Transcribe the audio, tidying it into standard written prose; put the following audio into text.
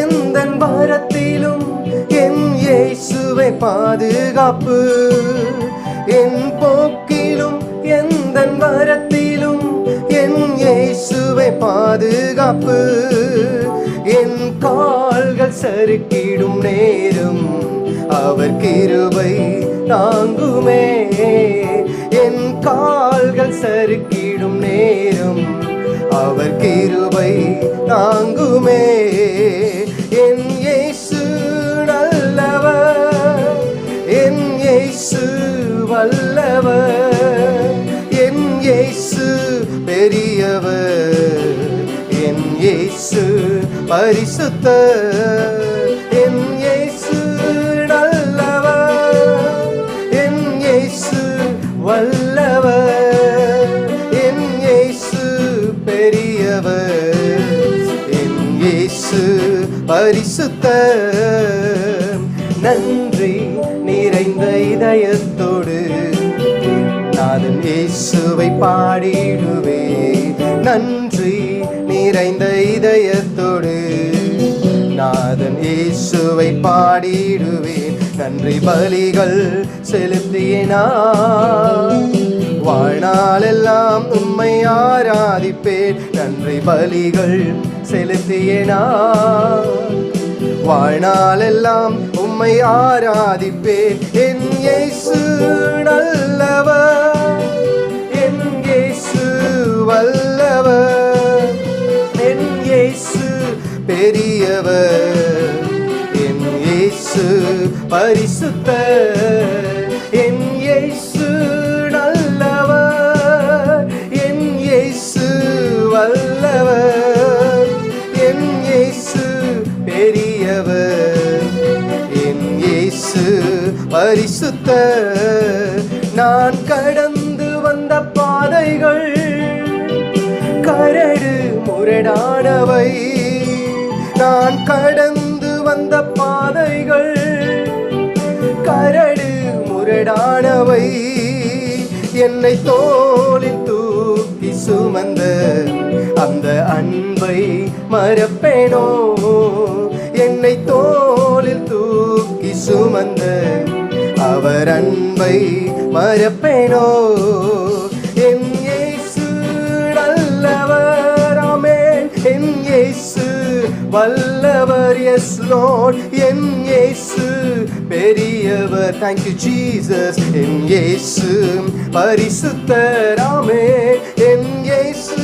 எந்தன் பாரத்திலும் என் இயேசுவை பாதுகாப்பு. என் போக்கிலும் எந்தன் பாரத்திலும் என் இயேசுவை பாதுகாப்பு. என் கால்கள் சறுக்கிடும் நேரம் அவர் கிருபை தாங்குமே. என் கால்கள் சறுக்கிடும் நேரம் அவர் கிருபை தாங்குமே. என் இயேசு நல்லவர், என் இயேசு வல்லவர், என் இயேசு பெரியவர், என் இயேசு பரிசுத்தர். என் இயேசு நல்லவர், என் இயேசு வல்லவர், என் இயேசு பெரியவர், என் இயேசு பரிசுத்தர். நன்றி நிறைந்த இதயத்தோடு நாதன் இயேசுவை பாடிடுவே. நன்றி நிறைந்த இதயத்தோடு நாதன் இயேசுவை பாடிடுவேன். நன்றி பலிகள் செலுத்தினா வாழ்நாளெல்லாம் உம்மை ஆராதிப்பேன். நன்றி பலிகள் செலுத்தினா வாழ்நாளெல்லாம் உம்மை ஆராதிப்பேன். என் இயேசு நல்லவர், என் இயேசு வல்லவர், என் இயேசு பெரியவர், என் இயேசு பரிசுத்தர். என் இயேசு நல்லவர், என் இயேசு வல்லவர், என் இயேசு பெரியவர், என் இயேசு பரிசுத்தர். நான் கடந்து வந்த பாதைகள் கரடு முரடானவை. நான் கடந்து வந்த பாதைகள் கரடு முரடானவை. என்னை தோளில் தூக்கி சுமந்த அந்த அன்பை மறப்பேனோ. என்னை தோளில் தூக்கி சுமந்த அவர் அன்பை மறப்பேனோ. என் இயேசு நல்லவர், ஆமென். என் இயேசு வல்லவர், எஸ் லார்ட். என் இயேசு பெரியவர், thank you Jesus. என் இயேசு பரிசுத்தர், ஆமென். என் இயேசு